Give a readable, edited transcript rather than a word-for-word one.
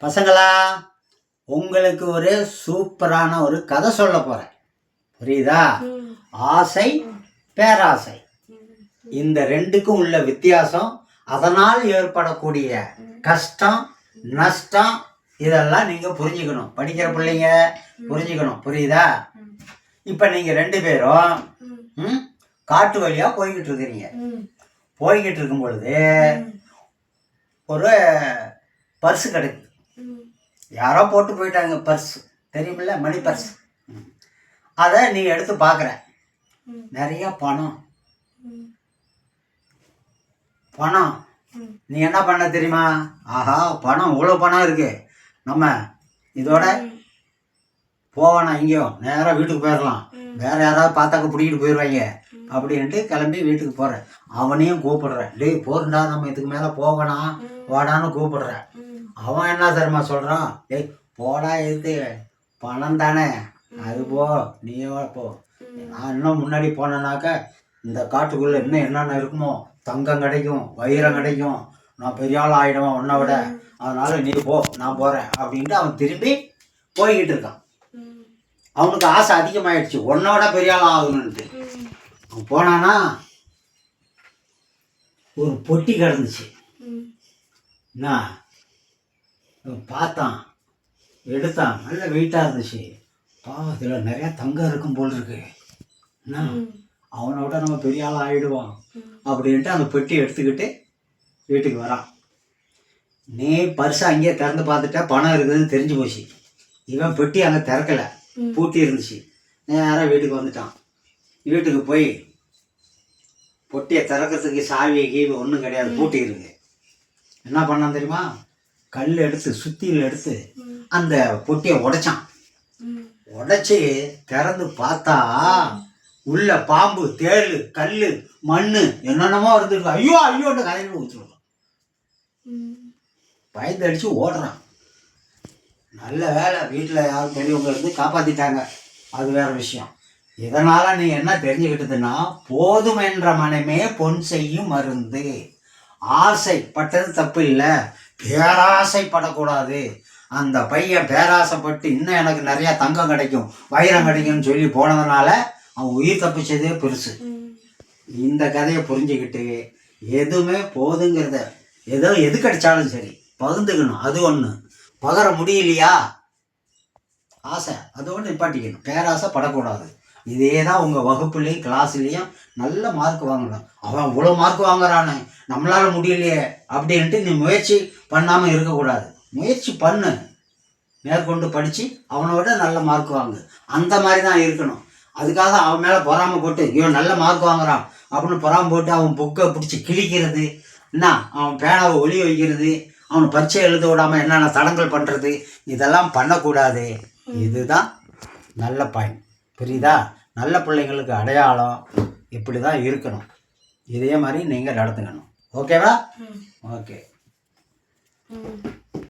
பசங்களா, உங்களுக்கு ஒரு சூப்பரான ஒரு கதை சொல்ல போகிறேன். புரியுதா? ஆசை, பேராசை, இந்த ரெண்டுக்கும் உள்ள வித்தியாசம், அதனால் ஏற்படக்கூடிய கஷ்டம், நஷ்டம், இதெல்லாம் நீங்கள் புரிஞ்சுக்கணும். படிக்கிற பிள்ளைங்க புரிஞ்சுக்கணும். புரியுதா? இப்போ நீங்கள் 2 பேரும் காட்டு வழியாக போய்கிட்டு இருக்கிறீங்க. போய்கிட்டு இருக்கும் பொழுது ஒரு பர்ஸு கிடைக்குது. யாரோ போட்டு போயிட்டாங்க பர்ஸ், தெரியுமில்ல, மணி பர்ஸ். அதை நீ எடுத்து பார்க்குற, நிறைய பணம். நீ என்ன பண்ண தெரியுமா? ஆஹா, பணம், இவ்வளோ பணம் இருக்கு, நம்ம இதோட போவானா, இங்கேயோ நேராக வீட்டுக்கு போயிடலாம், வேற யாராவது பார்த்தாக்க பிடிக்கிட்டு போயிடுவாங்க அப்படின்ட்டு கிளம்பி வீட்டுக்கு போகிறேன். அவனையும் கூப்பிடுறேன், டேய் போறா, நம்ம இதுக்கு மேலே போகணும் வாடான்னு கூப்பிடுறேன். அவன் என்ன தெரியுமா சொல்கிறான்? டேய் போடா, எது பணம் தானே, அது போ, நீயோ போ. நான் இன்னும் முன்னாடி போனேன்னாக்க இந்த காட்டுக்குள்ளே இன்னும் என்னென்ன இருக்குமோ, தங்கம் கிடைக்கும், வைரம் கிடைக்கும், நான் பெரிய ஆள் ஆகிடுவேன் உன்னை விட, அதனால் நீ போ, நான் போகிறேன் அப்படின்ட்டு அவன் திரும்பி போய்கிட்டு இருக்கான். அவனுக்கு ஆசை அதிகமாகிடுச்சு, உன்னை விட பெரிய ஆள் ஆகணுன்ட்டு. அவன் போனானா, ஒரு பொட்டி கிடந்துச்சு. என்ன பார்த்தான், எடுத்தான், நல்ல வெயிட்டாக இருந்துச்சு. இதில் நிறையா தங்கம் இருக்கும் போல் இருக்கு, என்ன அவனை விட நம்ம பெரிய ஆள் ஆகிடுவான் அப்படின்ட்டு அந்த பெட்டி எடுத்துக்கிட்டு வீட்டுக்கு வரான். நீ பர்ஸை அங்கேயே திறந்து பார்த்துட்டா பணம் இருக்குதுன்னு தெரிஞ்சு போச்சு. இவன் பெட்டி அங்கே திறக்கலை, பூட்டி இருந்துச்சு. நேராக வீட்டுக்கு வந்துட்டான். வீட்டுக்கு போய் பொட்டியை திறக்கிறதுக்கு சாவியை கீவி ஒன்றும் கிடையாது, பூட்டி இருக்கு. என்ன பண்ணான் தெரியுமா? கல் எடுத்து, சுத்தியில் எடுத்து அந்த பொட்டியை உடைச்சான். உடைச்சி திறந்து பார்த்தா உள்ள பாம்பு, தேள், கல், மண் என்னென்னமோ இருந்துருக்கு. ஐயோ ஐயோட்டு கதையில் ஊற்றுருவான். பயந்து அடித்து ஓடுறான். நல்ல வேலை வீட்டில் யாரும் பெரியவங்க இருந்து காப்பாற்றிட்டாங்க, அது வேற விஷயம். இதனால் நீ என்ன தெரிஞ்சுக்கிட்டதுன்னா, போதும் என்ற மனமே பொன் செய்யும் மருந்து. ஆசைப்பட்டது தப்பு இல்லை, பேராசைப்படக்கூடாது. அந்த பையன் பேராசைப்பட்டு இன்னும் எனக்கு நிறையா தங்கம் கிடைக்கும், வைரம் கிடைக்கும்னு சொல்லி போனதுனால அவன் உயிர் தப்பிச்சதே பெருசு. இந்த கதையை புரிஞ்சுக்கிட்டு எதுவுமே போதுங்கிறத, எது கிடைச்சாலும் சரி பகிர்ந்துக்கணும். அது ஒன்று. பகர முடியலையா ஆசை, அது ஒன்று நிப்பாட்டிக்கணும். பேராசை படக்கூடாது. இதே தான் உங்கள் வகுப்புலேயும் கிளாஸ்லேயும் நல்ல மார்க் வாங்கணும். அவன் இவ்வளோ மார்க் வாங்குறானே, நம்மளால் முடியலையே அப்படின்ட்டு நீ முயற்சி பண்ணாமல் இருக்கக்கூடாது. முயற்சி பண்ணு, மேற்கொண்டு படித்து அவனை விட நல்ல மார்க் வாங்கு. அந்த மாதிரி தான் இருக்கணும். அதுக்காக அவன் மேலே பொறாமை போட்டு இவன் நல்ல மார்க் வாங்குறான் அப்படின்னு பொறாமை போட்டு அவன் புக்கை பிடிச்சி கிழிக்கிறது, என்ன அவன் பேனாவை ஒளி வைக்கிறது, அவனை பரீட்சை எழுத விடாமல் என்னென்ன தடங்கள் பண்ணுறது, இதெல்லாம் பண்ணக்கூடாது. இதுதான் நல்ல பாயிண்ட். புரியுதா? நல்ல பிள்ளைங்களுக்கு அடையாளம் இப்படி தான் இருக்கணும். இதே மாதிரி நீங்கள் நடத்துக்கணும். ஓகேவா? ஓகே.